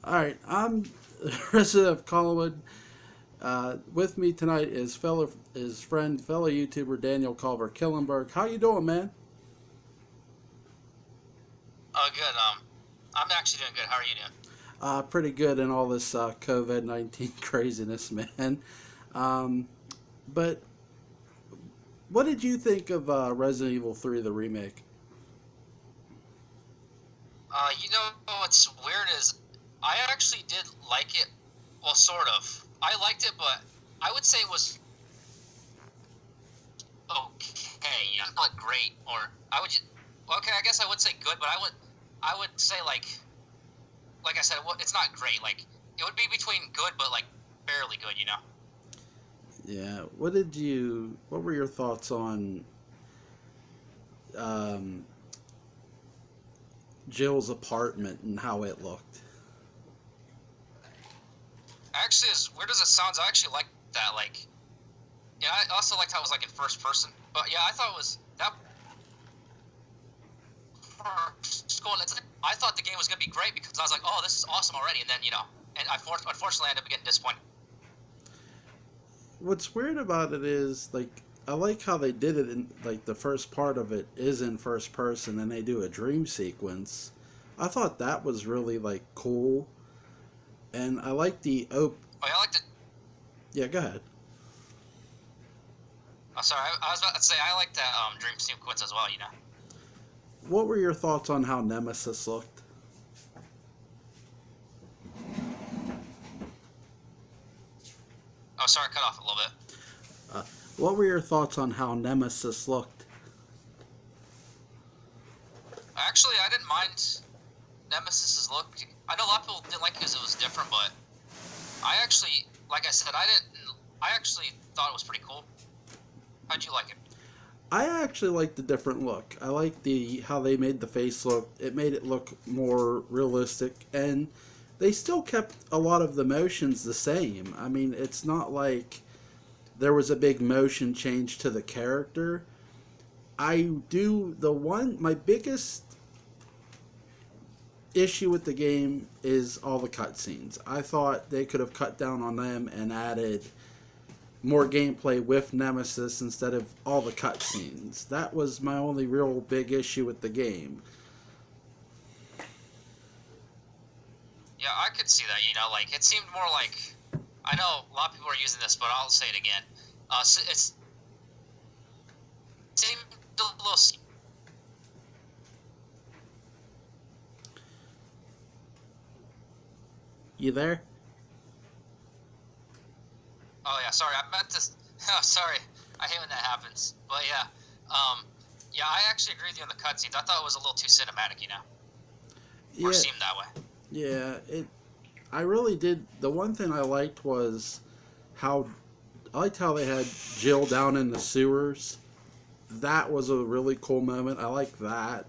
All right, I'm resident of Collinwood. With me tonight is friend, fellow YouTuber Daniel Culver Killenberg. How you doing, man? Oh, good. I'm actually doing good. How are you doing? Pretty good in all this COVID-19 craziness, man. Um, but what did you think of Resident Evil 3, the remake? What's weird is I actually did like it. Well, sort of. I liked it, but I would say it was okay. Yeah, not great. Or I would. Okay, I guess I would say good, but I would say like I said, it's not great. Like it would be between good, but like barely good. Yeah. What were your thoughts on um, Jill's apartment and how it looked? Actually, as weird as it sounds, I actually like that. Like, yeah, I also liked how it was like in first person. But yeah, I thought it was that I thought the game was gonna be great because I was like, oh, this is awesome already, and then and unfortunately, I ended up getting disappointed. What's weird about it is like I like how they did it in like the first part of it is in first person and they do a dream sequence. I thought that was really like cool, and I like the Oh, yeah, I liked it. yeah, go ahead. Oh, sorry, I was about to say I like that dream sequence as well. What were your thoughts on how Nemesis looked? Oh, sorry, I cut off a little bit. Uh, what were your thoughts on how Nemesis looked? Actually, I didn't mind Nemesis's look. I know a lot of people didn't like it because it was different, but I actually, like I said, I didn't. I actually thought it was pretty cool. How'd you like it? I actually like the different look. I like the how they made the face look. It made it look more realistic, and they still kept a lot of the motions the same. I mean, it's not like there was a big motion change to the character. I do the one my biggest issue with the game is all the cutscenes. I thought they could have cut down on them and added more gameplay with Nemesis instead of all the cutscenes. That was my only real big issue with the game. Yeah, I could see that. Like it seemed more like I know a lot of people are using this, but I'll say it again. So it seemed a little. You there? Oh yeah, sorry. I meant to. Oh, sorry. I hate when that happens. But yeah, yeah, I actually agree with you on the cutscenes. I thought it was a little too cinematic, or Yeah, seemed that way. yeah. It. I really did. The one thing I liked was how I liked how they had Jill down in the sewers. That was a really cool moment. I like that.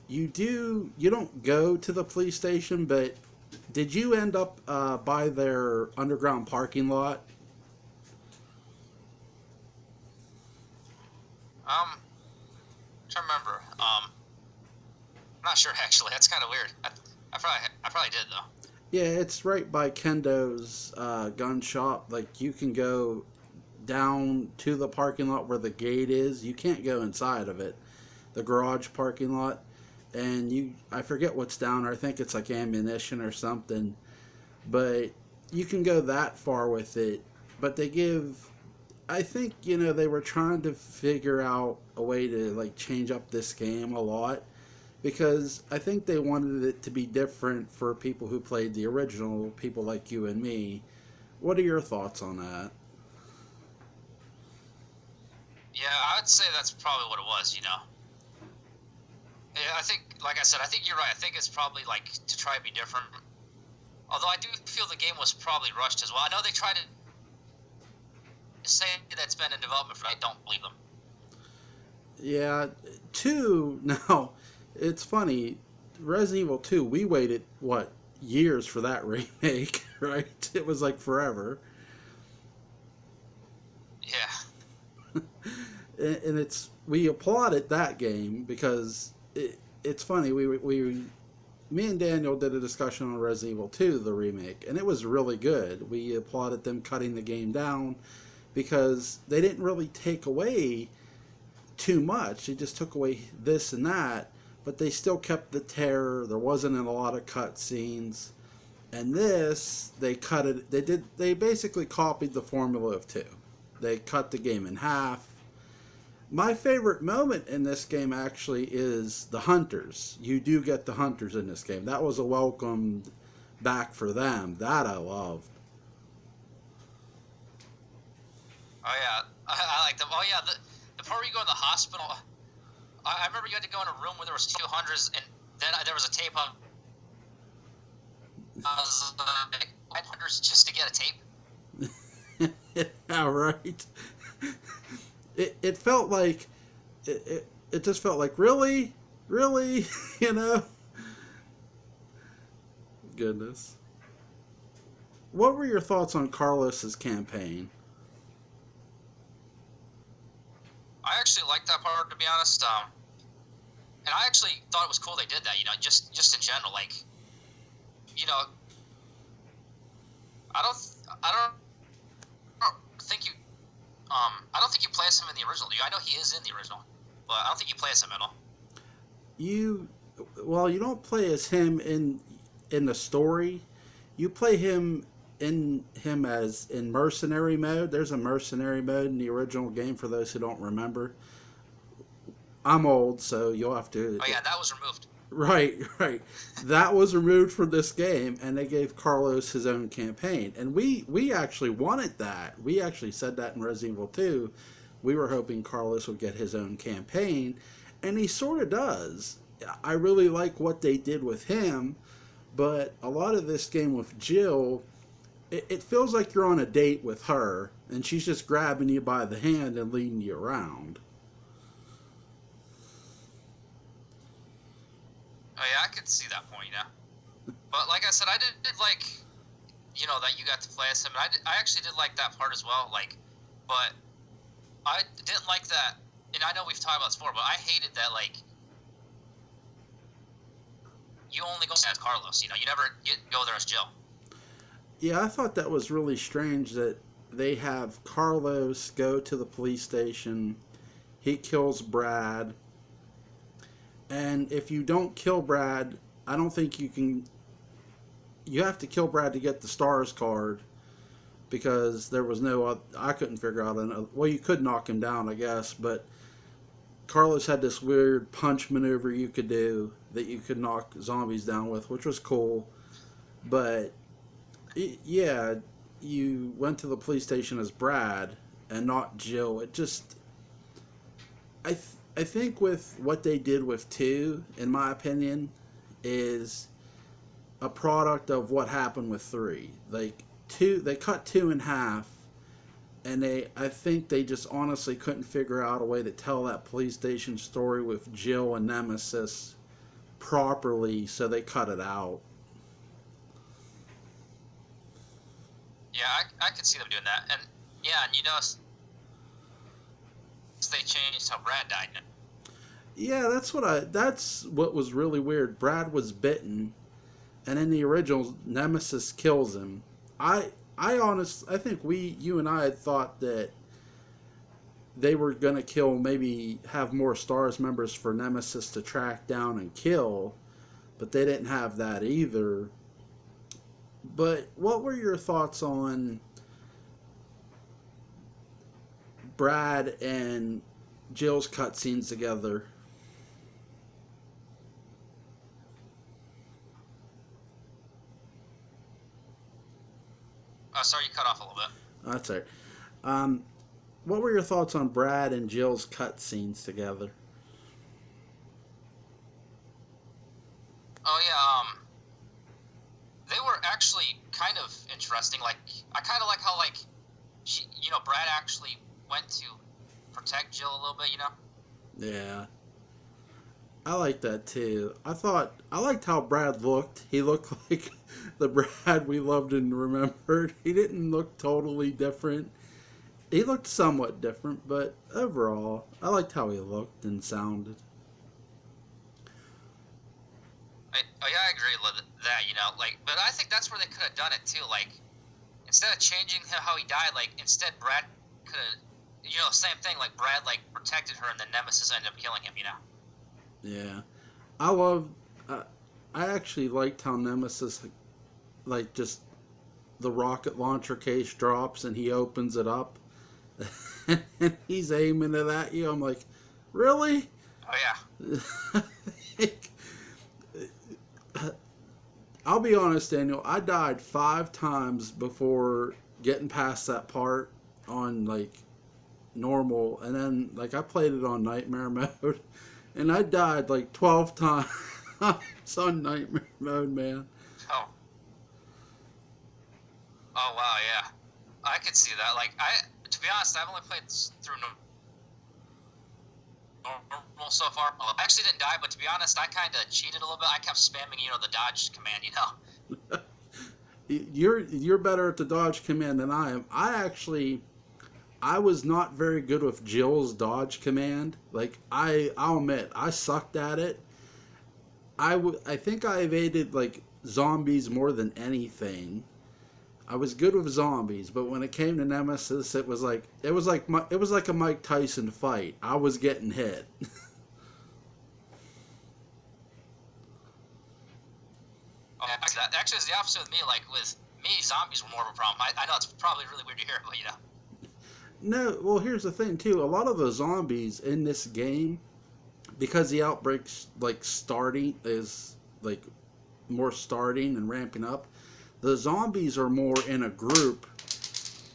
You don't go to the police station, but did you end up by their underground parking lot? Trying to remember. I'm not sure actually. That's kind of weird. I probably did though. Yeah, it's right by Kendo's gun shop. Like you can go down to the parking lot where the gate is. You can't go inside of it, the garage parking lot. And I forget what's down there. I think it's like ammunition or something. But you can go that far with it. But they give. I think they were trying to figure out a way to like change up this game a lot because I think they wanted it to be different for people who played the original, people like you and me. What are your thoughts on that? Yeah, I would say that's probably what it was. Yeah, I think, like I said, I think you're right. I think it's probably like to try to be different. Although I do feel the game was probably rushed as well. I know they tried to say that it's been in development for. I don't believe them. Yeah, 2, now, it's funny. Resident Evil 2, we waited, what, years for that remake, right? It was like forever. Yeah, And we applauded that game because it's funny. We me and Daniel did a discussion on Resident Evil 2, the remake, and it was really good. We applauded them cutting the game down because they didn't really take away too much. They just took away this and that, but they still kept the terror. There wasn't a lot of cut scenes. And this, they cut it. They basically copied the formula of 2. They cut the game in half. My favorite moment in this game actually is the hunters. You do get the hunters in this game. That was a welcome back for them. That I loved. Oh yeah, I like them. Oh yeah, the part where you go in the hospital. I remember you had to go in a room where there was 2 hunters, and then there was a tape on. I was like, 5 hunters just to get a tape. Yeah, right. It felt like it just felt like really, you know. Goodness. What were your thoughts on Carlos's campaign? I actually liked that part, to be honest. And I actually thought it was cool they did that. You know, just in general, like, you know, I don't think you. I don't think you play as him in the original. I know he is in the original, but I don't think you play as him at all. You don't play as him in the story. You play him as in mercenary mode. There's a mercenary mode in the original game for those who don't remember. I'm old, so you'll have to. Oh yeah, that was removed. Right. That was removed from this game, and they gave Carlos his own campaign. And we actually wanted that. We actually said that in Resident Evil 2. We were hoping Carlos would get his own campaign, and he sort of does. I really like what they did with him, but a lot of this game with Jill, it feels like you're on a date with her, and she's just grabbing you by the hand and leading you around. Oh yeah, I could see that point, yeah. But like I said, I did like, you know, that you got to play as him. And I actually did like that part as well. Like, but I didn't like that. And I know we've talked about this before, but I hated that, like, you only go as Carlos. You know, you never go there as Jill. Yeah, I thought that was really strange that they have Carlos go to the police station. He kills Brad. And if you don't kill Brad, I don't think you can. You have to kill Brad to get the stars card, because there was no. I couldn't figure out another. Well, you could knock him down, I guess, but Carlos had this weird punch maneuver you could do that you could knock zombies down with, which was cool. But yeah, you went to the police station as Brad and not Jill. It just. I think with what they did with 2, in my opinion, is a product of what happened with 3. Like 2, they cut 2 in half, and I think they just honestly couldn't figure out a way to tell that police station story with Jill and Nemesis properly, so they cut it out. Yeah, I could see them doing that. And yeah, and you know, they changed how Brad died. Yeah, that's what was really weird. Brad was bitten, and in the original, Nemesis kills him. I think you and I had thought that they were going to kill, maybe have more STARS members for Nemesis to track down and kill, but they didn't have that either. But what were your thoughts on Brad and Jill's cutscenes together? Sorry, you cut off a little bit. That's all right. What were your thoughts on Brad and Jill's cutscenes together? Oh yeah, they were actually kind of interesting. Like, I kind of like how, like, she, you know, Brad actually went to protect Jill a little bit, you know? Yeah. I like that too. I liked how Brad looked. He looked like the Brad we loved and remembered. He didn't look totally different. He looked somewhat different, but overall, I liked how he looked and sounded. I agree with that. Like, but I think that's where they could have done it too. Like, instead of changing how he died, like instead Brad could have, same thing. Like Brad like protected her, and then Nemesis ended up killing him. Yeah, I love. I actually liked how Nemesis, like, just the rocket launcher case drops and he opens it up, and he's aiming it at you. I'm like, really? Oh yeah. I'll be honest, Daniel. I died 5 times before getting past that part on like normal, and then like I played it on nightmare mode, and I died like 12 times on nightmare mode, man. Oh. Oh wow, yeah. I could see that. Like, to be honest, I've only played through normal so far. Well, I actually didn't die, but to be honest, I kind of cheated a little bit. I kept spamming, the dodge command. You're better at the dodge command than I am. I was not very good with Jill's dodge command. Like, I'll admit I sucked at it. I think I evaded like zombies more than anything. I was good with zombies, but when it came to Nemesis, it was like a Mike Tyson fight. I was getting hit. Oh, actually, it's the opposite with me. Like, with me, zombies were more of a problem. I know it's probably really weird to hear, but No, well, here's the thing too. A lot of the zombies in this game, because the outbreaks like starting is like more starting and ramping up. The zombies are more in a group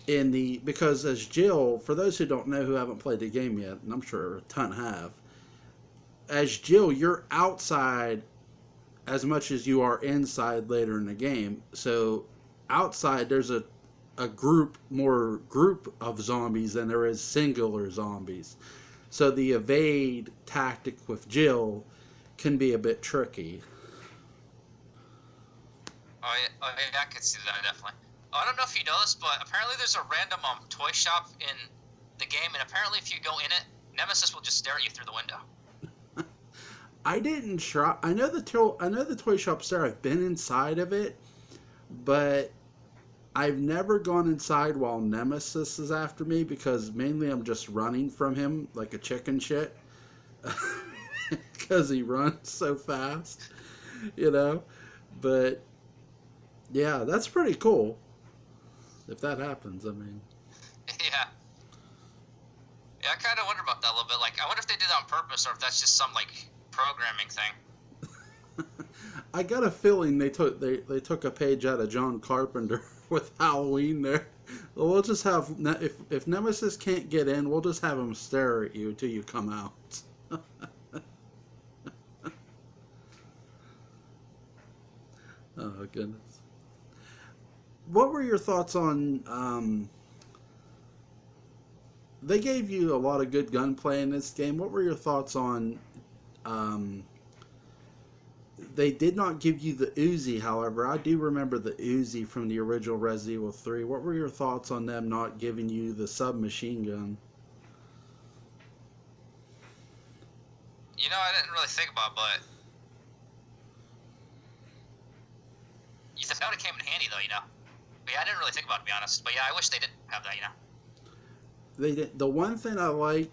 because as Jill, for those who don't know who haven't played the game yet, and I'm sure a ton have, as Jill, you're outside as much as you are inside later in the game. So outside there's a more group of zombies than there is singular zombies. So the evade tactic with Jill can be a bit tricky. Oh yeah, I could see that definitely. I don't know if you know this, but apparently there's a random toy shop in the game, and apparently if you go in it, Nemesis will just stare at you through the window. I didn't try. I know the toy shop's there. I've been inside of it, but I've never gone inside while Nemesis is after me because mainly I'm just running from him like a chicken shit because he runs so fast, you know. But yeah, that's pretty cool if that happens. I mean, Yeah. Yeah, I kind of wonder about that a little bit. Like, I wonder if they did that on purpose or if that's just some, like, programming thing. I got a feeling they took a page out of John Carpenter with Halloween there. We'll just have if Nemesis can't get in, we'll just have him stare at you until you come out. Oh goodness. What were your thoughts on? They gave you a lot of good gunplay in this game. What were your thoughts on? They did not give you the Uzi, however. I do remember the Uzi from the original Resident Evil 3. What were your thoughts on them not giving you the submachine gun? I didn't really think about it, but that would have came in handy, though. But yeah, I didn't really think about it, to be honest. But yeah, I wish they did have that. They did. The one thing I liked,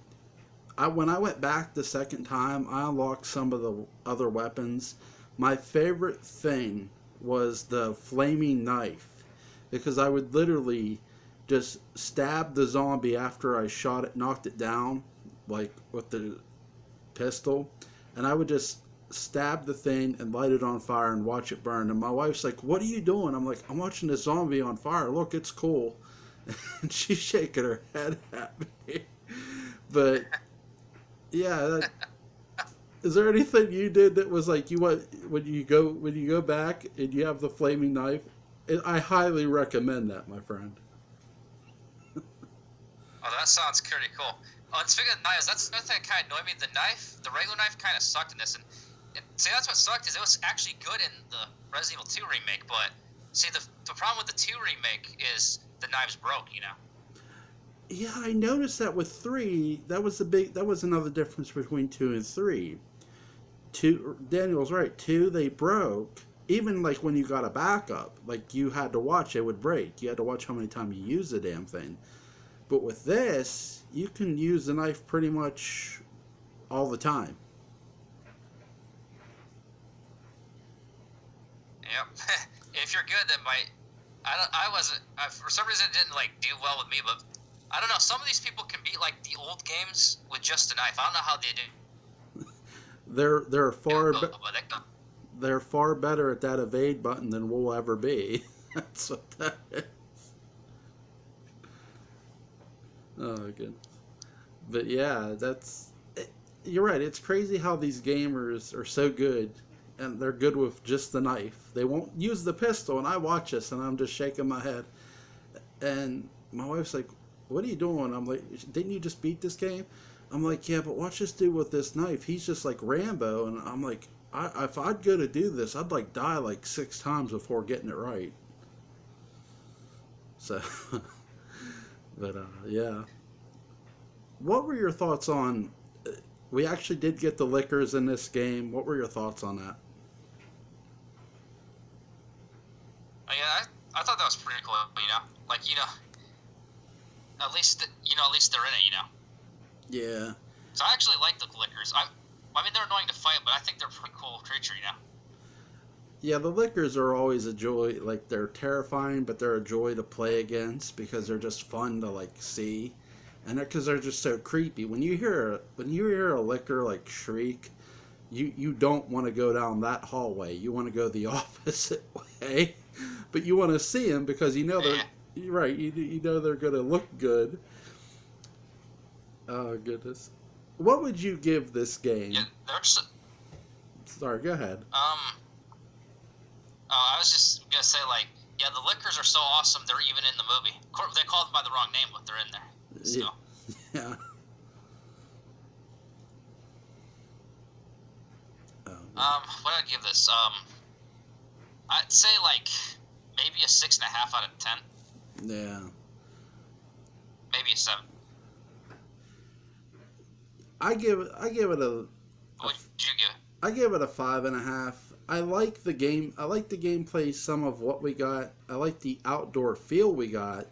when I went back the second time, I unlocked some of the other weapons. My favorite thing was the flaming knife, because I would literally just stab the zombie after I knocked it down, like with the pistol, and I would just stab the thing and light it on fire and watch it burn. And my wife's like, "What are you doing?" I'm like, "I'm watching this zombie on fire. Look, it's cool." And she's shaking her head at me. But yeah, is there anything you did that was like when you go back and you have the flaming knife? I highly recommend that, my friend. Oh, that sounds pretty cool. Oh, and speaking of knives, that's another thing that kind of annoyed me. The regular knife kind of sucked in this, and see, that's what sucked is it was actually good in the Resident Evil 2 remake, but see, the problem with the 2 remake is the knives broke. Yeah, I noticed that with 3. That was another difference between 2 and 3. two, Daniel's right, two, they broke. Even like when you got a backup, like you had to watch, it would break. You had to watch how many times you use the damn thing. But with this, you can use the knife pretty much all the time. Yep. If you're good, that might. I wasn't. For some reason, it didn't like do well with me, but I don't know. Some of these people can beat like the old games with just a knife. I don't know how they do. They're far But they're far better at that evade button than we'll ever be. That's what that is. Oh, good. But yeah, you're right. It's crazy how these gamers are so good, and they're good with just the knife. They won't use the pistol, and I watch this, and I'm just shaking my head. And my wife's like, "What are you doing?" I'm like, "Didn't you just beat this game?" I'm like, "Yeah, but watch this dude with this knife. He's just like Rambo." And I'm like, if I'd go to do this, I'd like die like 6 times before getting it right. So, but yeah. What were your thoughts on? We actually did get the liquors in this game. What were your thoughts on that? yeah, I thought that was pretty cool. Like at least they're in it. Yeah. So I actually like the lickers. I mean, they're annoying to fight, but I think they're a pretty cool creature. Yeah, the liquors are always a joy. Like, they're terrifying, but they're a joy to play against because they're just fun to, like, see. And because they're just so creepy. When you hear a liquor, like, shriek, you don't want to go down that hallway. You want to go the opposite way. But you want to see them because you know they're... Right, you know they're going to look good. Oh, goodness. What would you give this game? Yeah, Sorry, go ahead. I was just gonna say, like, yeah, the liquors are so awesome. They're even in the movie. They call them by the wrong name, but they're in there. So. Yeah. What I'd give this? I'd say like maybe a 6.5 out of 10. Yeah. Maybe a 7. I give it a. What would you give it? I give it a 5.5. I like the game. I like the gameplay. Some of what we got. I like the outdoor feel we got.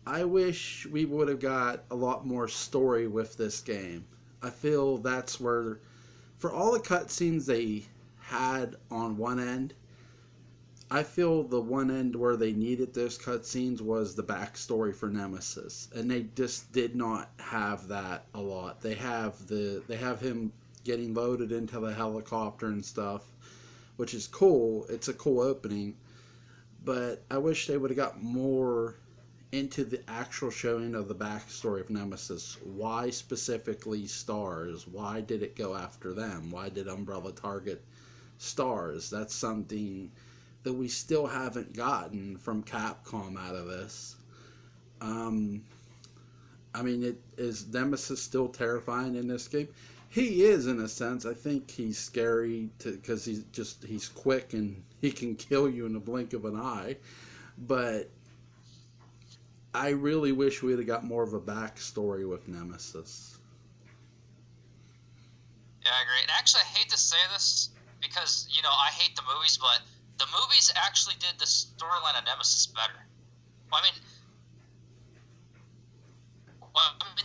I wish we would have got a lot more story with this game. I feel that's where, for all the cutscenes they had on one end, I feel the one end where they needed those cutscenes was the backstory for Nemesis, and they just did not have that a lot. They have him getting loaded into the helicopter and stuff, which is cool. It's a cool opening, but I wish they would have got more into the actual showing of the backstory of Nemesis. Why specifically stars? Why did it go after them? Why did Umbrella target stars? That's something that we still haven't gotten from Capcom out of this. I mean, is Nemesis still terrifying in this game? He is, in a sense. I think he's scary because he's quick and he can kill you in the blink of an eye. But I really wish we'd have got more of a backstory with Nemesis. Yeah, I agree. And actually, I hate to say this because, I hate the movies, but the movies actually did the storyline of Nemesis better. Well,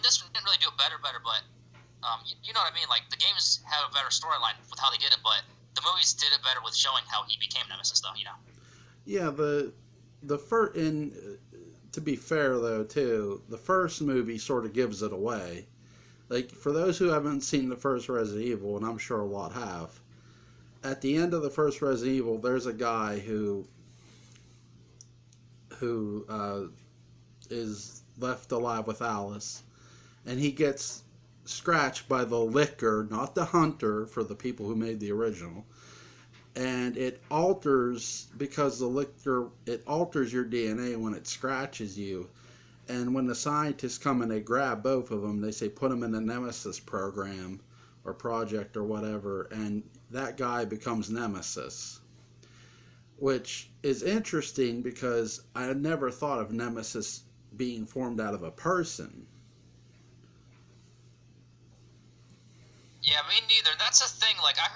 this one didn't really do it better, but, you know what I mean? Like, the games have a better storyline with how they did it, but the movies did it better with showing how he became Nemesis, though, Yeah, the first, and to be fair, though, too, the first movie sort of gives it away. Like, for those who haven't seen the first Resident Evil, and I'm sure a lot have, at the end of the first Resident Evil, there's a guy who is left alive with Alice, and he gets scratched by the liquor, not the hunter, for the people who made the original, and it alters, because the liquor, it alters your DNA when it scratches you. And when the scientists come and they grab both of them, they say put them in the Nemesis program or project or whatever, and that guy becomes Nemesis, which is interesting because I had never thought of Nemesis being formed out of a person. Yeah, me neither. that's a thing. Like I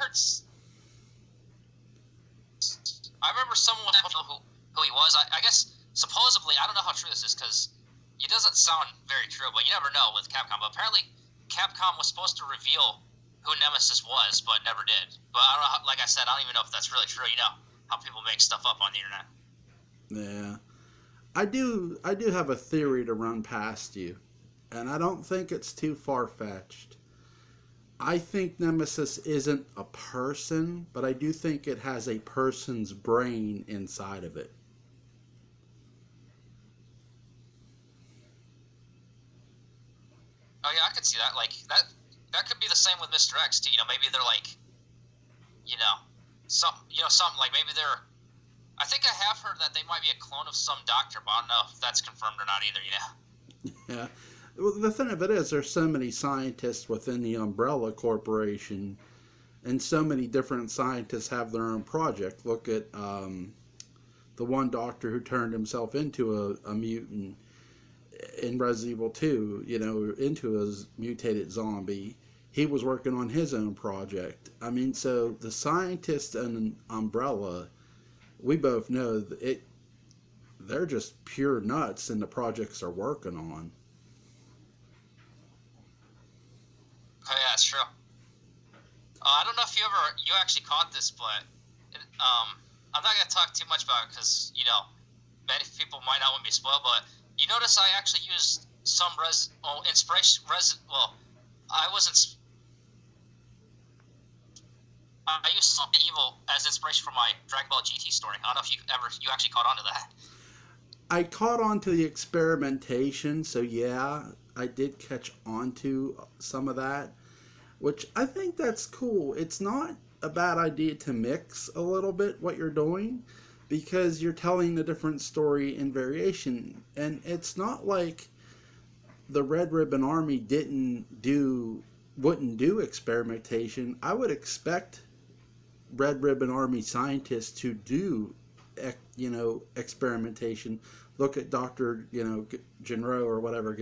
remember someone who he was. I guess supposedly, I don't know how true this is because it doesn't sound very true, but you never know with Capcom. But apparently, Capcom was supposed to reveal who Nemesis was, but never did. But I don't know. Like I said, I don't even know if that's really true. You know how people make stuff up on the internet. Yeah. I do have a theory to run past you, and I don't think it's too far fetched. I think Nemesis isn't a person, but I do think it has a person's brain inside of it. Oh yeah, I could see that. Like that. That could be the same with Mr. X too. You know, maybe they're like, you know, something like maybe they're. I think I have heard that they might be a clone of some doctor, but I don't know if that's confirmed or not either. You know. Yeah. Well, the thing of it is, there's so many scientists within the Umbrella Corporation, and so many different scientists have their own project. Look at the one doctor who turned himself into a mutant in Resident Evil 2, you know, into a mutated zombie. He was working on his own project. I mean, so the scientists and Umbrella, we both know that they're just pure nuts in the projects they're working on. Oh yeah, it's true. I don't know if you actually caught this, but I'm not gonna talk too much about it because you know many people might not want me to spoil. But you notice I actually used some inspiration. Well, I wasn't. I used some evil as inspiration for my Dragon Ball GT story. I don't know if you actually caught on to that. I caught on to the experimentation, so yeah, I did catch on to some of that, which I think that's cool. It's not a bad idea to mix a little bit what you're doing because you're telling a different story in variation. And it's not like the Red Ribbon Army wouldn't do experimentation. I would expect Red Ribbon Army scientists to do experimentation. Look at Dr. Genro, whatever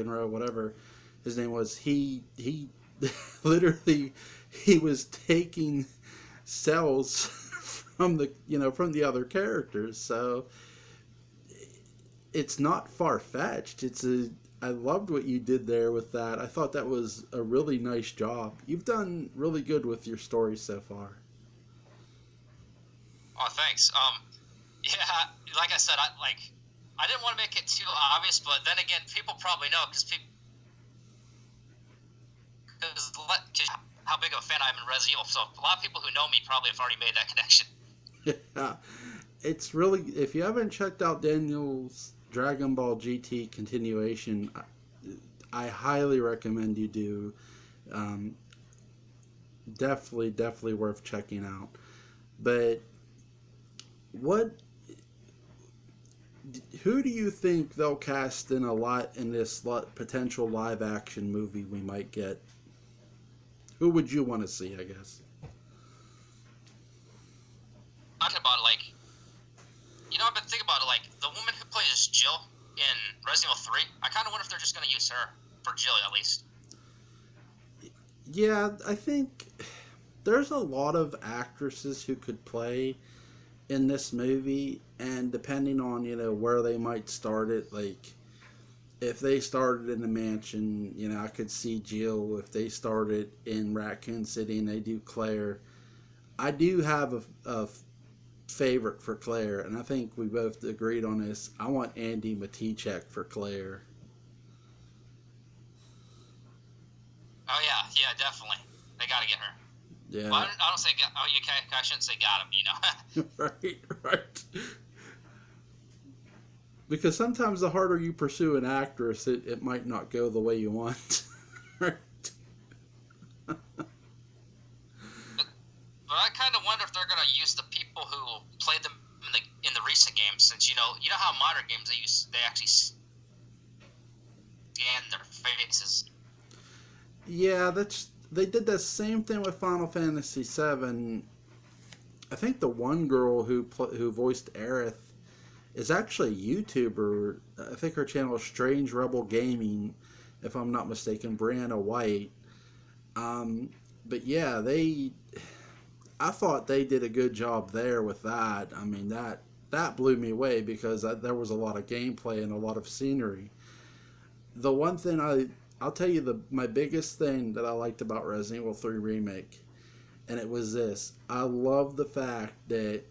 his name was. He literally he was taking cells from the other characters. So it's not far fetched. I loved what you did there with that. I thought that was a really nice job. You've done really good with your story so far. Oh, thanks. Yeah, like I said, I didn't want to make it too obvious, but then again, people probably know because how big of a fan I am in Resident Evil. So a lot of people who know me probably have already made that connection. Yeah, it's really, if you haven't checked out Daniel's Dragon Ball GT continuation, I highly recommend you do. Definitely worth checking out. But who do you think they'll cast in this potential live action movie we might get? Who would you want to see, I guess? Talking about it, I've been thinking about it, the woman who plays Jill in Resident Evil 3. I kind of wonder if they're just going to use her for Jill at least. Yeah, I think there's a lot of actresses who could play in this movie, and depending on where they might start it, if they started in the mansion, I could see Jill. If they started in Raccoon City and they do Claire, I do have a favorite for Claire, and I think we both agreed on this. I want Andy Matichak for Claire. Oh yeah, definitely. They got to get her. Yeah. Well, I don't say. Oh, you can't. I shouldn't say got him. Right. Because sometimes the harder you pursue an actress, it might not go the way you want. Right. But I kind of wonder if they're going to use the people who played them in the recent games, since you know how modern games they actually scan their faces. Yeah, they did the same thing with Final Fantasy VII. I think the one girl who voiced Aerith is actually a YouTuber. I think her channel is Strange Rebel Gaming, if I'm not mistaken. Brianna White. but yeah, I thought they did a good job there with that. I mean, that blew me away because there was a lot of gameplay and a lot of scenery. The one thing I'll tell you my biggest thing that I liked about Resident Evil 3 Remake, and it was this. I love the fact that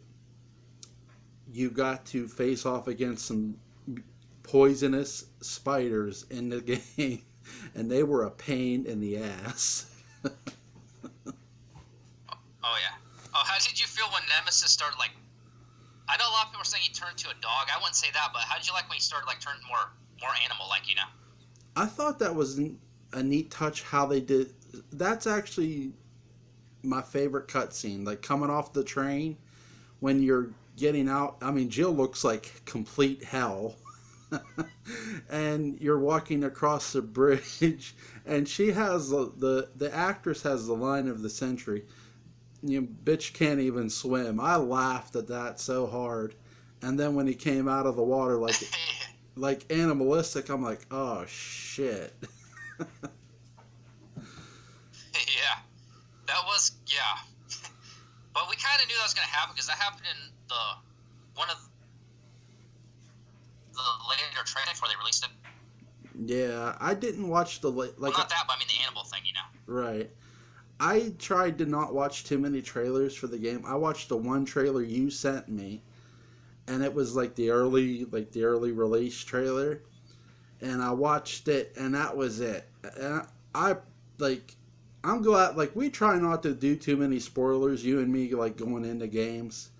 you got to face off against some poisonous spiders in the game, and they were a pain in the ass. Oh yeah. Oh, how did you feel when Nemesis started like? I know a lot of people are saying he turned to a dog. I wouldn't say that, but how did you like when he started like turning more animal like, you know? I thought that was a neat touch how they did. That's actually my favorite cutscene. Like coming off the train when you're getting out. I mean, Jill looks like complete hell. And you're walking across the bridge, and she has the actress has the line of the century. You know, bitch can't even swim. I laughed at that so hard. And then when he came out of the water like animalistic, I'm like, oh shit. Yeah, that was but we kind of knew that was gonna happen because that happened in one of the later trailers before they released it. Yeah, I didn't watch the Well, not that, but I mean the animal thing, you know. right. I tried to not watch too many trailers for the game. I watched the one trailer you sent me, and it was like the early release trailer, and I watched it, and that was it. And I like, I'm glad, like, we try not to do too many spoilers, you and me, like, going into games,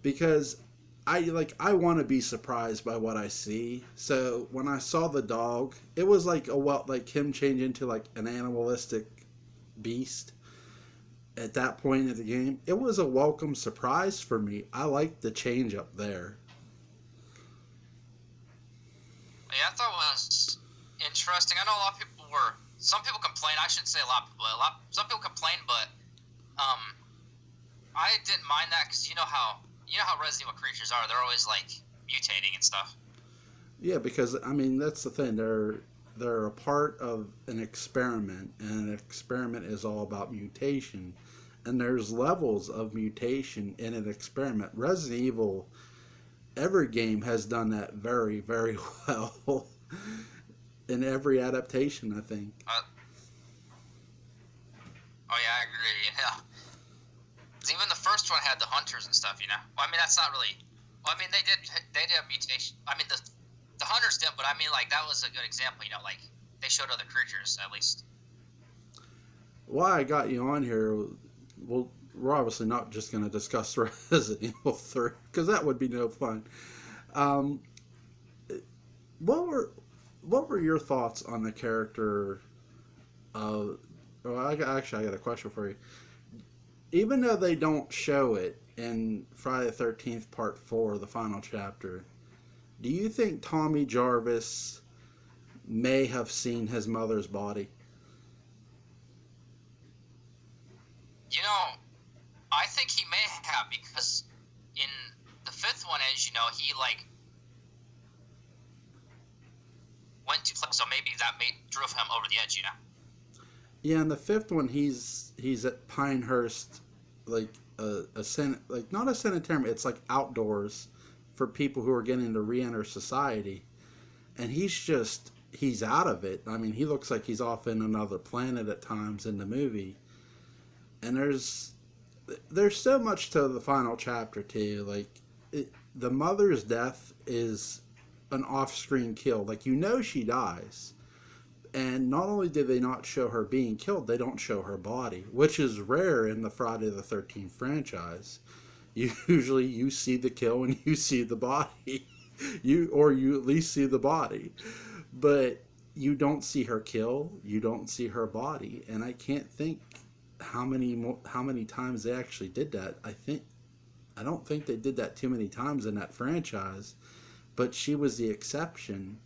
because I want to be surprised by what I see. So when I saw the dog, it was like like him change into like an animalistic beast at that point in the game. It was a welcome surprise for me. I liked the change up there. Yeah, I thought it was interesting. I know a lot of people some people complain. I shouldn't say a lot of people, some people complain, but I didn't mind that because you know how Resident Evil creatures are. They're always like mutating and stuff. Yeah, because I mean that's the thing. They're a part of an experiment, and an experiment is all about mutation. And there's levels of mutation in an experiment. Resident Evil, every game has done that very, very well in every adaptation, I think. Oh yeah, I agree. Yeah. Even the first one had the hunters and stuff, you know. Well, I mean, that's not really. Well, I mean, they did a mutation. I mean, the hunters did, but I mean, like that was a good example, you know. Like they showed other creatures at least. Why I got you on here? Well, we're obviously not just going to discuss Resident Evil 3 because that would be no fun. Um, what were your thoughts on the character of? Well, I got a question for you. Even though they don't show it in Friday the 13th Part 4, the final chapter, do you think Tommy Jarvis may have seen his mother's body? You know, I think he may have because in the fifth one, as you know, he like went to so maybe that drove him over the edge, you know. Yeah, in the fifth one, he's at Pinehurst, like like not a sanitarium. It's like outdoors for people who are getting to re-enter society, and he's out of it. I mean, he looks like he's off in another planet at times in the movie, and there's so much to the final chapter too. Like the mother's death is an off-screen kill. Like she dies. And not only did they not show her being killed, they don't show her body, which is rare in the Friday the 13th franchise. Usually you see the kill and you see the body. You at least see the body. But you don't see her kill, you don't see her body. And I can't think how many times they actually did that. I don't think they did that too many times in that franchise, but she was the exception.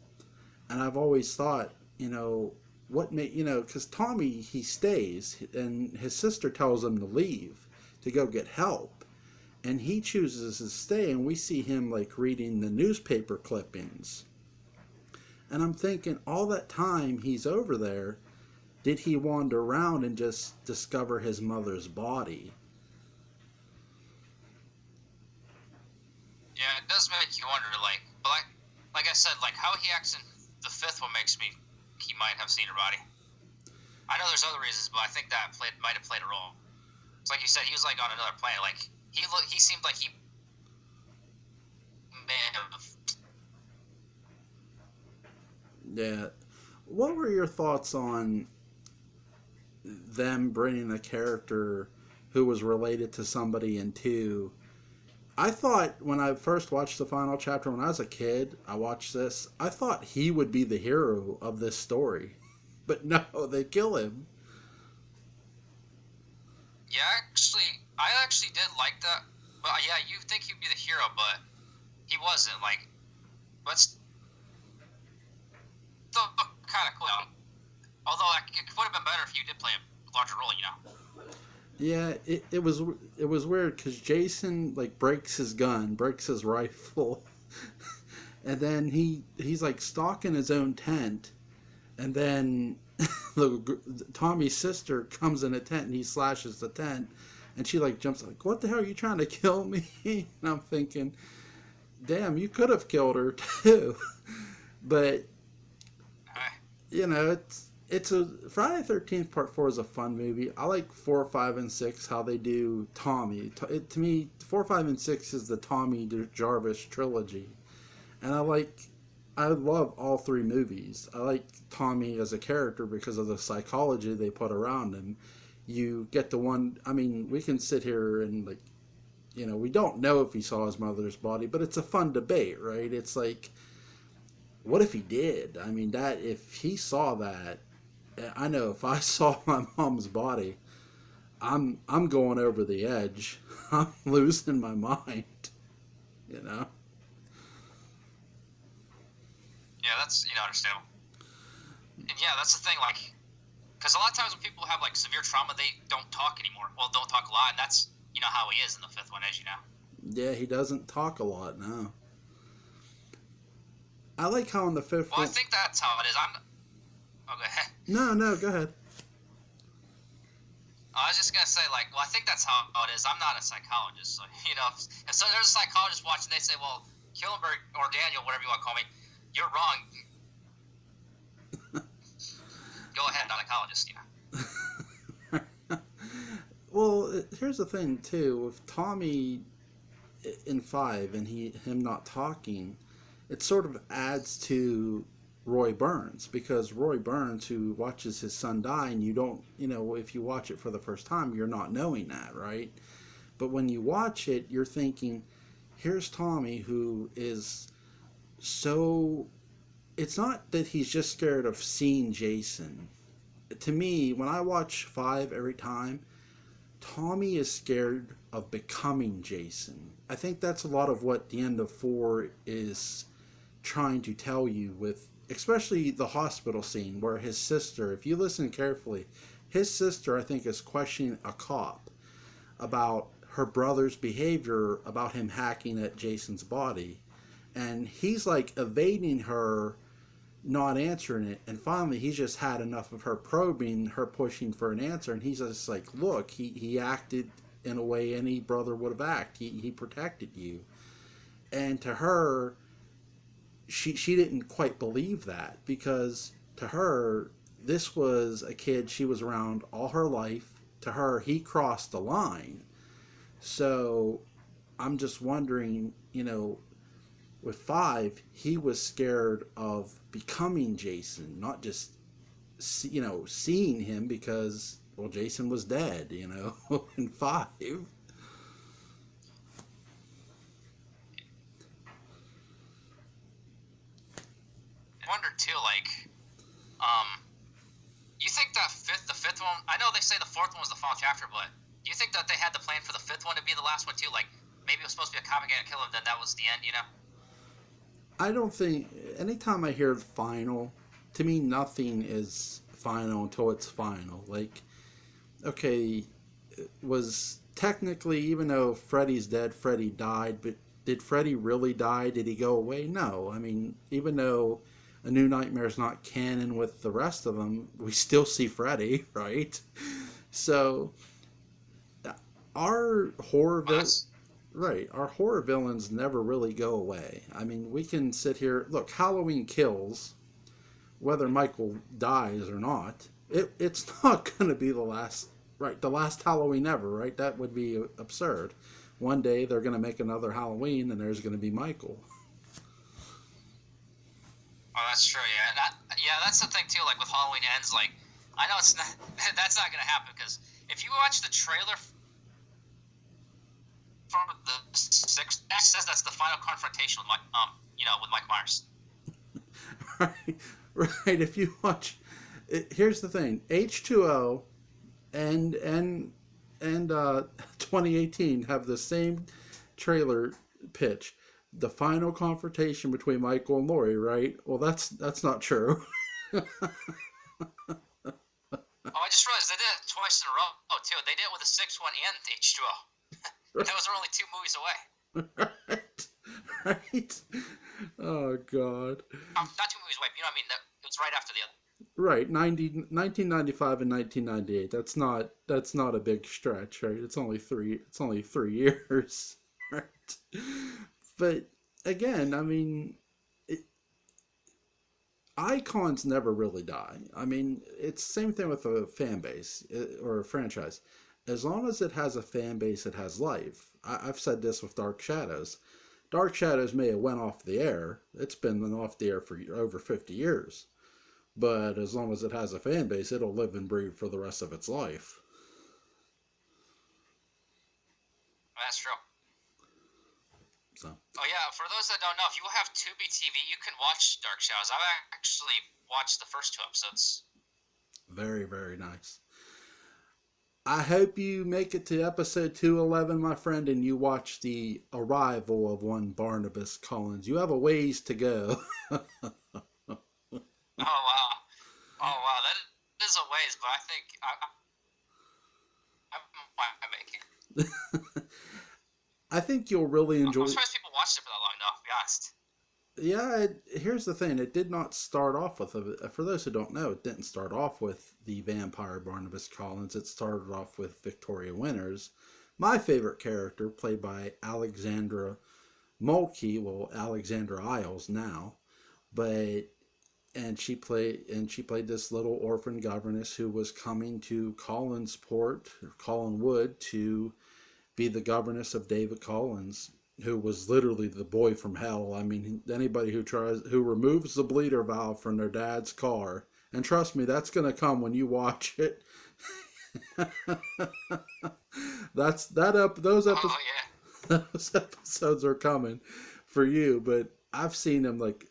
And I've always thought, because Tommy, he stays, and his sister tells him to leave to go get help, and he chooses to stay, and we see him like reading the newspaper clippings, and I'm thinking all that time he's over there, did he wander around and just discover his mother's body? Yeah, it does make you wonder, but like I said, how he acts in the fifth one makes me he might have seen her body. I know there's other reasons, but I think that might have played a role. It's like you said, he was on another planet. He seemed like he may have. Yeah. What were your thoughts on them bringing a character who was related to somebody in two? I thought when I first watched the final chapter, when I was a kid, I watched this, I thought he would be the hero of this story. But no, they kill him. Yeah, I actually did like that. But yeah, you think he'd be the hero, but he wasn't. But still kind of cool. Although it would have been better if you did play a larger role, Yeah, it was weird because Jason breaks his gun, breaks his rifle, and then he's stalking his own tent, and then Tommy's sister comes in a tent and he slashes the tent, and she jumps what the hell are you trying to kill me? And I'm thinking, damn, you could have killed her too, but it's a Friday 13th Part 4 is a fun movie. I like 4, 5, and 6 how they do Tommy. To me, 4, 5, and 6 is the Tommy Jarvis trilogy, and I love all three movies. I like Tommy as a character because of the psychology they put around him. You get the one. I mean, we can sit here and we don't know if he saw his mother's body, but it's a fun debate, right? It's what if he did? I mean, that if he saw that, I know if I saw my mom's body, I'm going over the edge. I'm losing my mind. Yeah, that's understandable. And yeah, that's the thing. Because a lot of times when people have severe trauma, they don't talk anymore. Well, don't talk a lot, and that's how he is in the fifth one, as you know. Yeah, he doesn't talk a lot now. I like how in the fifth one... I think that's how it is. Oh, go ahead. No, go ahead. I was just going to say, I think that's how it is. I'm not a psychologist, so, if so there's a psychologist watching, they say, well, Killenberg or Daniel, whatever you want to call me, you're wrong. Go ahead, not a psychologist, Well, here's the thing, too. With Tommy in 5 and him not talking, it sort of adds to Roy Burns, because Roy Burns, who watches his son die, and you don't, if you watch it for the first time, you're not knowing that, right? But when you watch it, you're thinking, here's Tommy, who is so... It's not that he's just scared of seeing Jason. To me, when I watch 5 every time, Tommy is scared of becoming Jason. I think that's a lot of what the end of 4 is trying to tell you, with especially the hospital scene where his sister, if you listen carefully, his sister, I think, is questioning a cop about her brother's behavior, about him hacking at Jason's body, and he's evading her, not answering it, and finally he's just had enough of her probing, her pushing for an answer, and he's just look, he acted in a way any brother would have acted. He protected you. And to her, she didn't quite believe that, because to her, this was a kid she was around all her life. To her, he crossed the line. So I'm just wondering, with 5, he was scared of becoming Jason, not just, seeing him, because, well, Jason was dead, in 5. I wonder too, you think that the fifth one? I know they say the fourth one was the final chapter, but do you think that they had the plan for the fifth one to be the last one too? Maybe it was supposed to be a comic and kill him, then that was the end, I don't think, anytime I hear final, to me nothing is final until it's final. Okay, was technically, even though Freddy's dead, Freddy died, but did Freddy really die? Did he go away? No. I mean, even though A New Nightmare is not canon with the rest of them. We still see Freddy, right? So our horror Well, vil- that's right, our horror villains never really go away. I mean, we can sit here. Look, Halloween Kills, whether Michael dies or not. It's not going to be the last, right? The last Halloween ever, right? That would be absurd. One day they're going to make another Halloween, and there's going to be Michael. oh, that's true. Yeah, yeah, that's the thing too. Like with Halloween Ends, like I know it's not that's not gonna happen because if you watch the trailer for the sixth, that says that's the final confrontation with Mike, with Mike Myers. Right, right. If you watch, here's the thing: H2O and 2018 have the same trailer pitch. The final confrontation between Michael and Laurie, right? Well, that's not true. Oh, I just realized they did it twice in a row too. They did it with the sixth one and the H2O. Those are only 2 movies away. Right, right. Oh God. Not 2 movies away. But you know what I mean? It was right after the other. Right, 1995 and 1998. That's not a big stretch, right? It's only 3 years, right? But again, I mean, icons never really die. I mean, it's the same thing with a fan base or a franchise. As long as it has a fan base, it has life. I've said this with Dark Shadows. Dark Shadows may have went off the air. It's been off the air for over 50 years. But as long as it has a fan base, it'll live and breathe for the rest of its life. That's true. So, Oh yeah, for those that don't know, if you have Tubi TV, you can watch Dark Shadows. I've actually watched the first 2 episodes. very, very nice. I hope you make it to episode 211, my friend, and you watch the arrival of one Barnabas Collins. You have a ways to go. Oh wow, oh wow, that is a ways, but I think I might make it. I think you'll really enjoy. I'm surprised people watched it for that long, though. To be honest. Yeah, here's the thing. It did not start off with for those who don't know, it didn't start off with the vampire Barnabas Collins. It started off with Victoria Winters, my favorite character, played by Alexandra Mulkey, well, Alexandra Isles now, but she played this little orphan governess who was coming to Collinsport or Collinwood to be the governess of David Collins, who was literally the boy from hell. I mean, anybody who removes the bleeder valve from their dad's car, and trust me, that's going to come when you watch it. Those episodes. Oh yeah. Those episodes are coming for you, but I've seen them like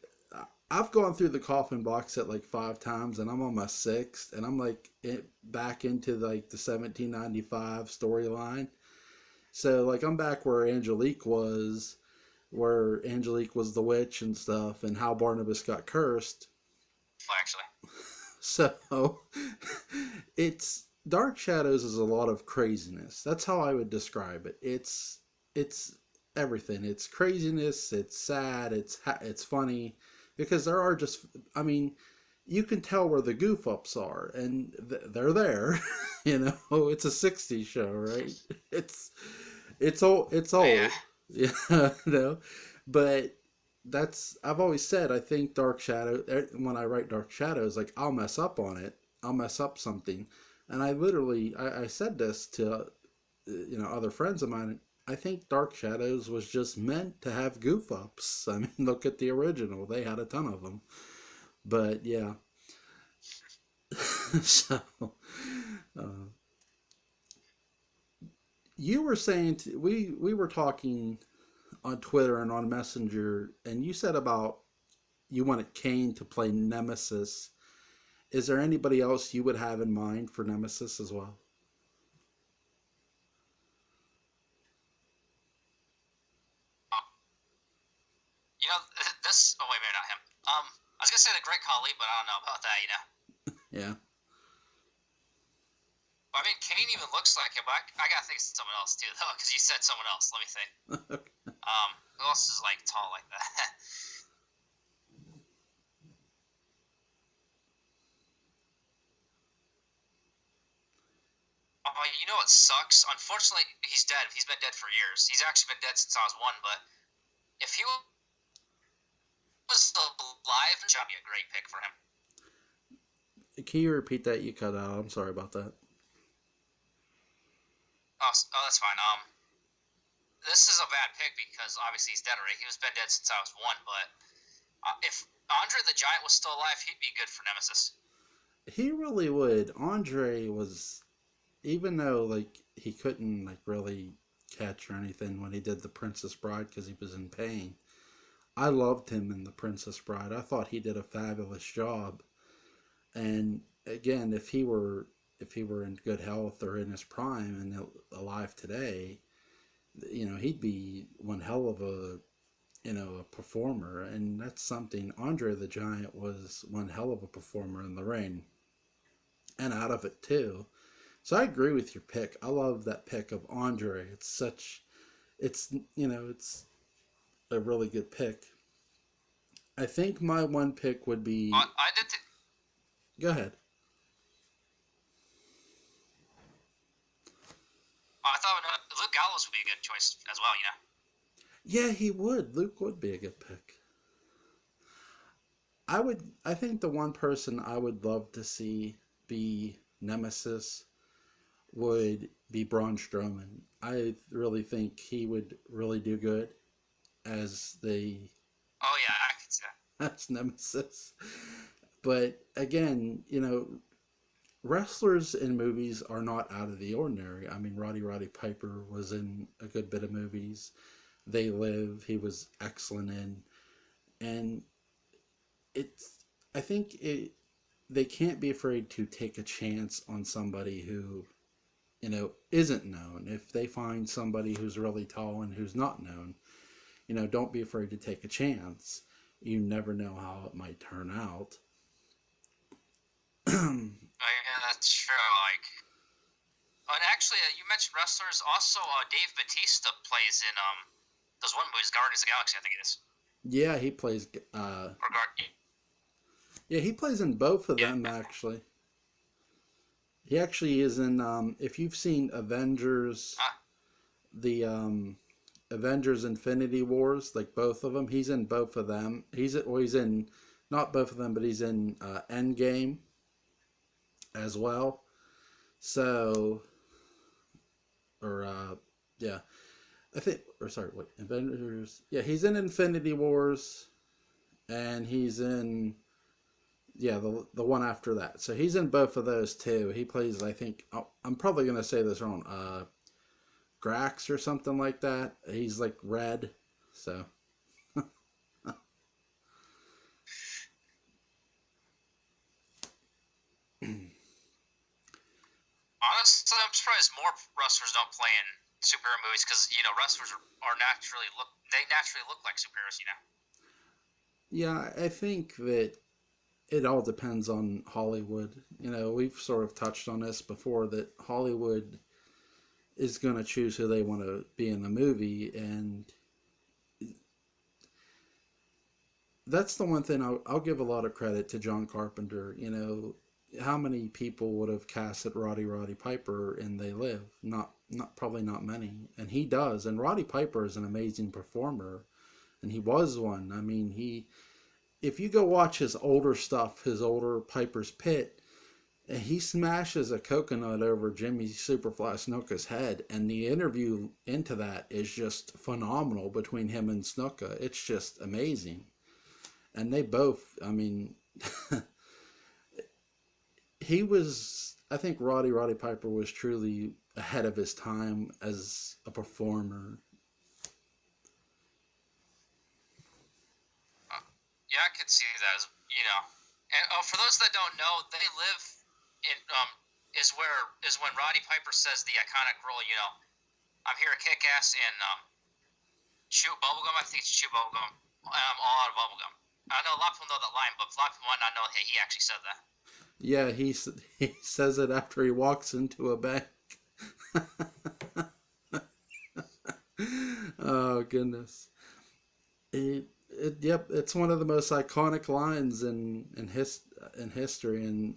I've gone through the Coffin box set like 5 times, and I'm on my 6th, and I'm like back into like the 1795 storyline. So like I'm back where Angelique was the witch and stuff, and how Barnabas got cursed. Actually. So it's Dark Shadows is a lot of craziness. That's how I would describe it. It's everything. It's craziness. It's sad. It's funny, because there are just. I mean, you can tell where the goof ups are, and they're there. You know, it's a '60s show, right? It's old. It's old. Yeah. Yeah, but I've always said, I think Dark Shadow, when I write Dark Shadows, like I'll mess up on it. I'll mess up something. And I said this to, other friends of mine. I think Dark Shadows was just meant to have goof ups. I mean, look at the original. They had a ton of them. But yeah. So, uh, you were saying, we were talking on Twitter and on Messenger, and you said about you wanted Kane to play Nemesis. Is there anybody else you would have in mind for Nemesis as well? You know, this. Oh wait, maybe not him. I was gonna say the Great Khali, but I don't know about that. You know. Yeah. I mean, Kane even looks like him, but I gotta think of someone else too, though, because you said someone else. Let me think. Who else is like tall like that? Oh, you know what sucks? Unfortunately, he's dead. He's been dead for years. He's actually been dead since I was one. But if he was still alive, that would be a great pick for him. Can you repeat that? You cut out. I'm sorry about that. Oh, that's fine. This is a bad pick because obviously he's dead already. He was been dead since I was one. But if Andre the Giant was still alive, he'd be good for Nemesis. He really would. Andre was, even though like he couldn't like really catch or anything when he did the Princess Bride because he was in pain. I loved him in the Princess Bride. I thought he did a fabulous job. And again, if he were in good health or in his prime and alive today, he'd be one hell of a performer. And that's something. Andre the Giant was one hell of a performer in the ring and out of it too. So I agree with your pick. I love that pick of Andre. It's a really good pick. I think my one pick would be. I did. Go ahead. I thought Luke Gallows would be a good choice as well. Yeah, he would. Luke would be a good pick. I think the one person I would love to see be Nemesis would be Braun Strowman. I really think he would really do good as the Oh yeah, I could see that. as Nemesis. But again, wrestlers in movies are not out of the ordinary. I mean, Roddy Piper was in a good bit of movies. They Live, he was excellent in, and it's. I think they can't be afraid to take a chance on somebody who isn't known. If they find somebody who's really tall and who's not known, don't be afraid to take a chance. You never know how it might turn out. Oh, yeah, that's true. And actually, you mentioned wrestlers. Also, Dave Batista plays in those one movies, Guardians of the Galaxy. I think it is. Yeah, he plays. Or Yeah, he plays in both of yeah. them actually. He actually is in. If you've seen the Avengers Infinity Wars, like both of them, he's in both of them. He's in not both of them, but he's in Endgame as well. So, or yeah, I think, or sorry, wait, Avengers. Yeah, he's in Infinity Wars, and he's in the one after that. So he's in both of those too. He plays, I think, I'm probably gonna say this wrong. Grax or something like that. He's like red. So. Honestly, I'm surprised more wrestlers don't play in superhero movies because wrestlers are naturally look like superheroes. Yeah, I think that it all depends on Hollywood. We've sort of touched on this before that Hollywood is going to choose who they want to be in the movie, and that's the one thing I'll give a lot of credit to John Carpenter. How many people would have casted Roddy Piper in They Live? Not probably not many, and he does. And Roddy Piper is an amazing performer, and he was one. I mean, if you go watch his older stuff, his older Piper's Pit, he smashes a coconut over Jimmy Superfly Snuka's head, and the interview into that is just phenomenal between him and Snuka. It's just amazing. And they both, I mean, I think Roddy Piper was truly ahead of his time as a performer. Yeah, I could see that. And for those that don't know, They Live in is when Roddy Piper says the iconic role. I'm here to kick ass and chew bubblegum. I think it's chew bubblegum. I'm all out of bubblegum. I know a lot of people know that line, but a lot of people might not know that he actually said that. Yeah, he says it after he walks into a bank. Oh goodness! Yep, it's one of the most iconic lines in history, and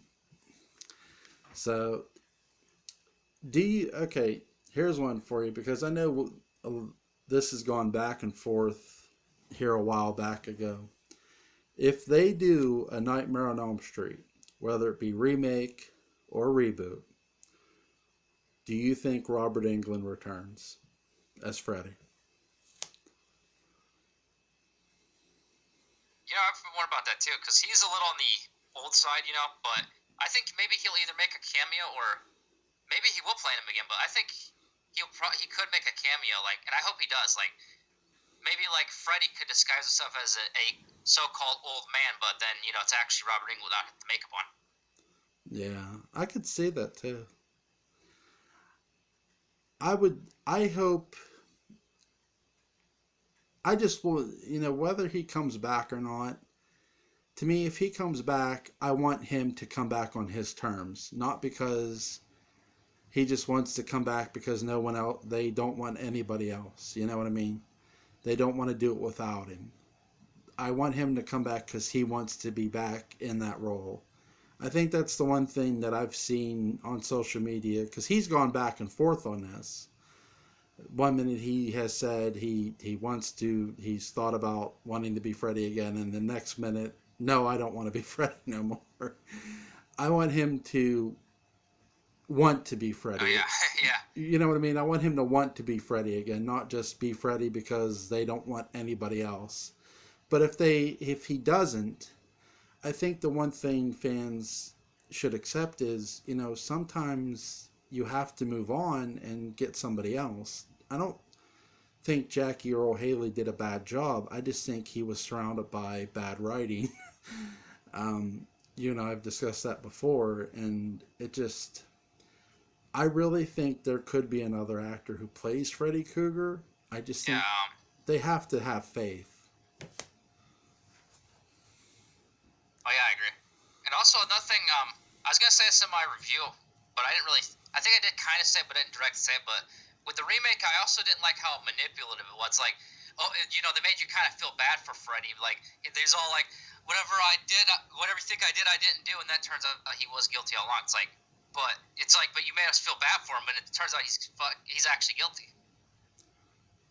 so Do you, okay, here's one for you because I know this has gone back and forth here a while back ago. If they do a Nightmare on Elm Street, whether it be remake or reboot, do you think Robert Englund returns as Freddy? I've been wondering about that too, because he's a little on the old side, but I think maybe he'll either make a cameo or maybe he will play him again. But I think he could make a cameo, like, and I hope he does. Like, maybe like Freddy could disguise himself as a so-called old man, but then it's actually Robert Englund without the makeup on. Yeah, I could see that too. I hope, I just want, whether he comes back or not, to me, if he comes back, I want him to come back on his terms, not because he just wants to come back because no one else, they don't want anybody else. You know what I mean? They don't want to do it without him. I want him to come back because he wants to be back in that role. I think that's the one thing that I've seen on social media because he's gone back and forth on this. One minute he has said he wants to, he's thought about wanting to be Freddy again, and the next minute, no, I don't want to be Freddy no more. I want him to want to be Freddy. Oh yeah, yeah. You know what I mean? I want him to want to be Freddy again, not just be Freddy because they don't want anybody else. But if he doesn't, I think the one thing fans should accept is, sometimes you have to move on and get somebody else. I don't think Jackie Earle Haley did a bad job. I just think he was surrounded by bad writing. You and I have discussed that before, and I really think there could be another actor who plays Freddy Krueger. I just think they have to have faith. Oh yeah, I agree. And also another thing, I was gonna say this in my review, but I didn't really. I think I did kind of say it, but I didn't directly say it. But with the remake, I also didn't like how manipulative it was. Like, they made you kind of feel bad for Freddy. Like, there's all like, whatever I did, whatever you think I did, I didn't do, and then turns out he was guilty all along. But you made us feel bad for him, but it turns out he's actually guilty.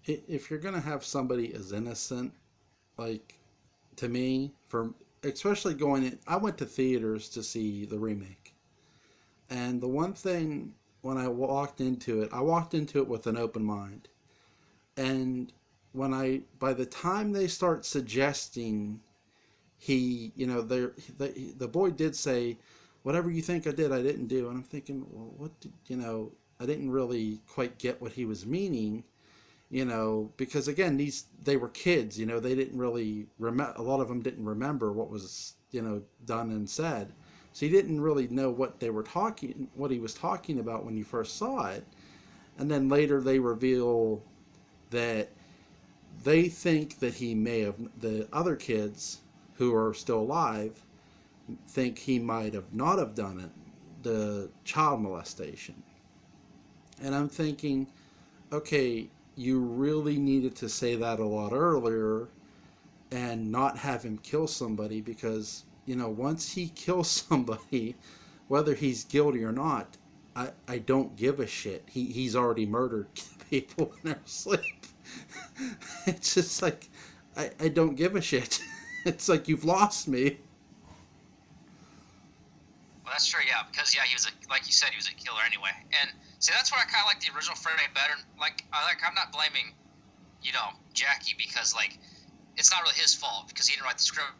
If you're gonna have somebody as innocent, like, to me, for especially going in, I went to theaters to see the remake, and the one thing when I walked into it with an open mind, and by the time they start suggesting the boy did say, whatever you think I did, I didn't do, and I'm thinking, well, what did I didn't really quite get what he was meaning. Because again, they were kids, they didn't really remember, a lot of them didn't remember what was, done and said. So he didn't really know what he was talking about when you first saw it. And then later they reveal that they think that the other kids who are still alive think he might have not have done it, the child molestation. And I'm thinking, okay, you really needed to say that a lot earlier and not have him kill somebody because, once he kills somebody, whether he's guilty or not, I don't give a shit. He's already murdered people in their sleep. It's just like, I don't give a shit. It's like, you've lost me. Well, that's true, yeah, because he was like you said, he was a killer anyway. And see, that's where I kind of like the original Freddy better. I'm not blaming, Jackie because it's not really his fault because he didn't write the script.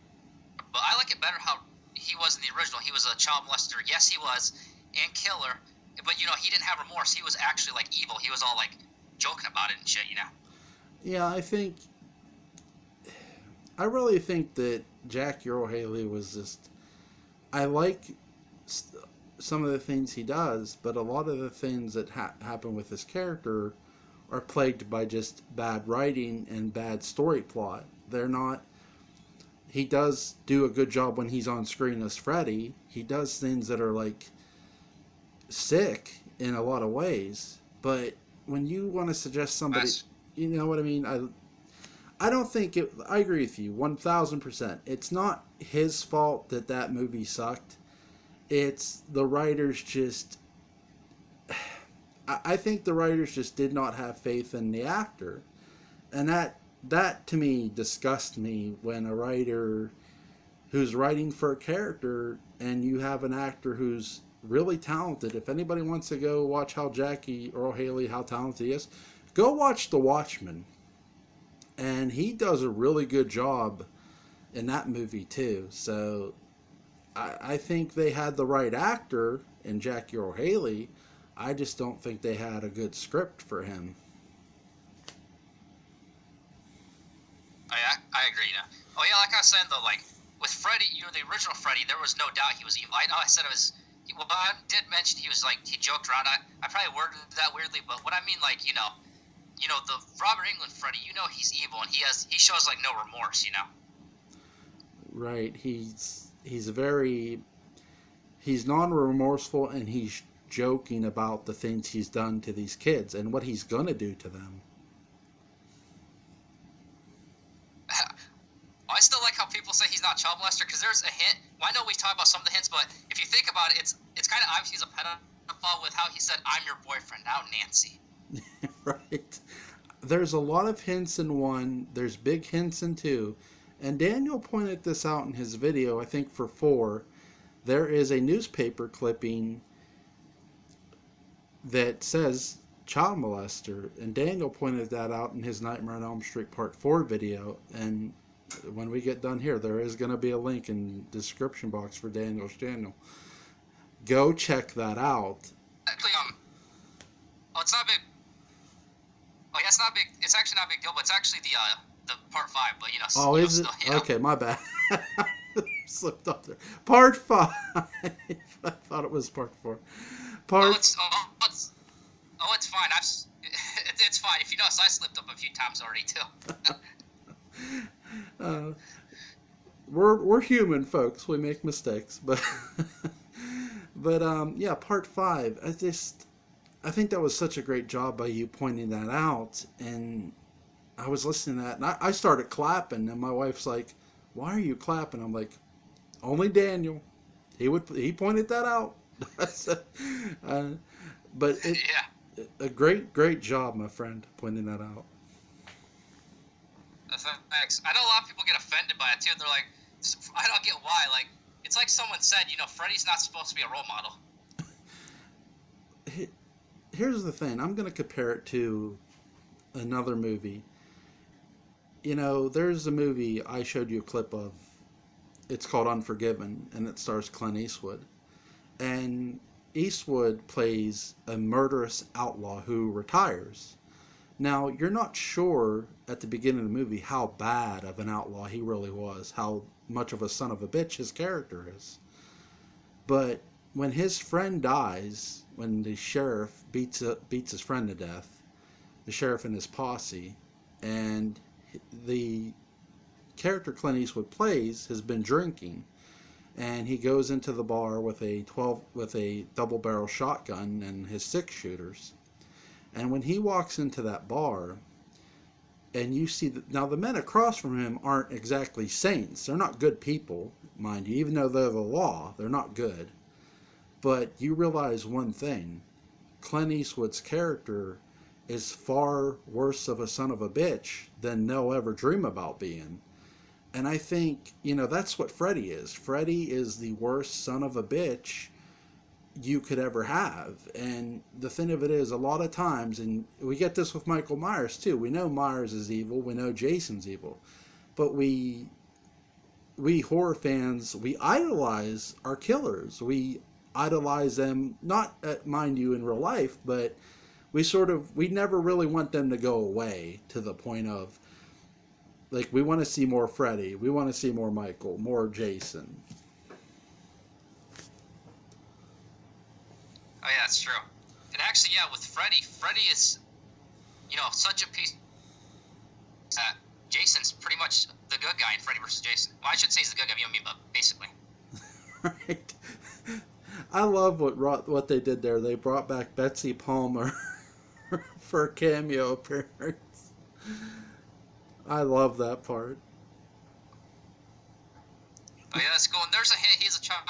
But I like it better how he was in the original. He was a child molester. Yes, he was, and killer. But he didn't have remorse. He was actually evil. He was all joking about it and shit. Yeah, I really think that Jack Earle Haley was just. I like some of the things he does, but a lot of the things that happen with his character are plagued by just bad writing and bad story plot. They're not. He does do a good job when he's on screen as Freddy. He does things that are sick in a lot of ways, but when you want to suggest somebody, you know what I mean? I don't think it. I agree with you 1,000%. It's not his fault that movie sucked. It's the writers just. I think the writers just did not have faith in the actor, and that to me disgusts me when a writer who's writing for a character and you have an actor who's really talented. If anybody wants to go watch how Jackie Earl Haley, how talented he is, go watch The Watchmen, and he does a really good job in that movie too. So I think they had the right actor in Jackie Earl Haley. I just don't think they had a good script for him. I agree. You know. Oh yeah, like I was saying though, like with Freddy, you know, the original Freddy, there was no doubt he was evil. I know I said it was. Well, I did mention he was like he joked around. I probably worded that weirdly, but what I mean, like you know the Robert Englund Freddy, you know he's evil and he shows like no remorse. You know. Right? He's non-remorseful, and he's joking about the things he's done to these kids and what he's gonna do to them. I still like how people say he's not child molester because there's a hint. Well, I know we talk about some of the hints, but if you think about it, it's kind of obvious he's a pedophile with how he said, "I'm your boyfriend now, Nancy." Right? There's a lot of hints in one. There's big hints in two, and Daniel pointed this out in his video. I think for 4, there is a newspaper clipping that says child molester, and Daniel pointed that out in his Nightmare on Elm Street Part 4 video. And when we get done here, there is going to be a link in the description box for Daniel's channel. Go check that out. Actually, oh, it's not big. Oh, yeah, it's not big. It's actually not a big deal, but it's actually the Part 5. But you know. Oh, is it? Still, Okay, my bad. Slipped up there. Part 5. I thought it was Part 4. It's fine. It's fine. If you notice, I slipped up a few times already too. We're human, folks. We make mistakes, but yeah, Part 5. I think that was such a great job by you pointing that out, and I was listening to that, and I started clapping, and my wife's like, "Why are you clapping?" I'm like, "Only Daniel. He pointed that out." But Yeah. a great job, my friend, pointing that out. Thanks. I know a lot of people get offended by it too. They're like, I don't get why. Like, it's like someone said, you know, Freddy's not supposed to be a role model. Here's the thing. I'm going to compare it to another movie. You know, there's a movie I showed you a clip of. It's called Unforgiven, and it stars Clint Eastwood. And Eastwood plays a murderous outlaw who retires. Now, you're not sure at the beginning of the movie how bad of an outlaw he really was, how much of a son of a bitch his character is. But when his friend dies, when the sheriff beats his friend to death, the sheriff and his posse, and the character Clint Eastwood plays has been drinking, and he goes into the bar with a double barrel shotgun and his 6-shooters. And when he walks into that bar, and you see now the men across from him aren't exactly saints. They're not good people, mind you. Even though they're the law, they're not good. But you realize one thing: Clint Eastwood's character is far worse of a son of a bitch than they'll ever dream about being. And I think, you know, that's what Freddy is. Freddy is the worst son of a bitch you could ever have. And the thing of it is, a lot of times, and we get this with Michael Myers too, we know Myers is evil, we know Jason's evil, but we horror fans, we idolize our killers. We idolize them, not mind you in real life, but we never really want them to go away to the point of, like, we want to see more Freddy, we want to see more Michael, more Jason. Oh yeah, that's true. And actually, yeah, with Freddy is, you know, such a piece. Jason's pretty much the good guy in Freddy vs. Jason. Well, I should say he's the good guy, you know me, but basically. Right. I love what they did there. They brought back Betsy Palmer for a cameo appearance. I love that part. Oh yeah, that's cool. And there's a hint. He's a child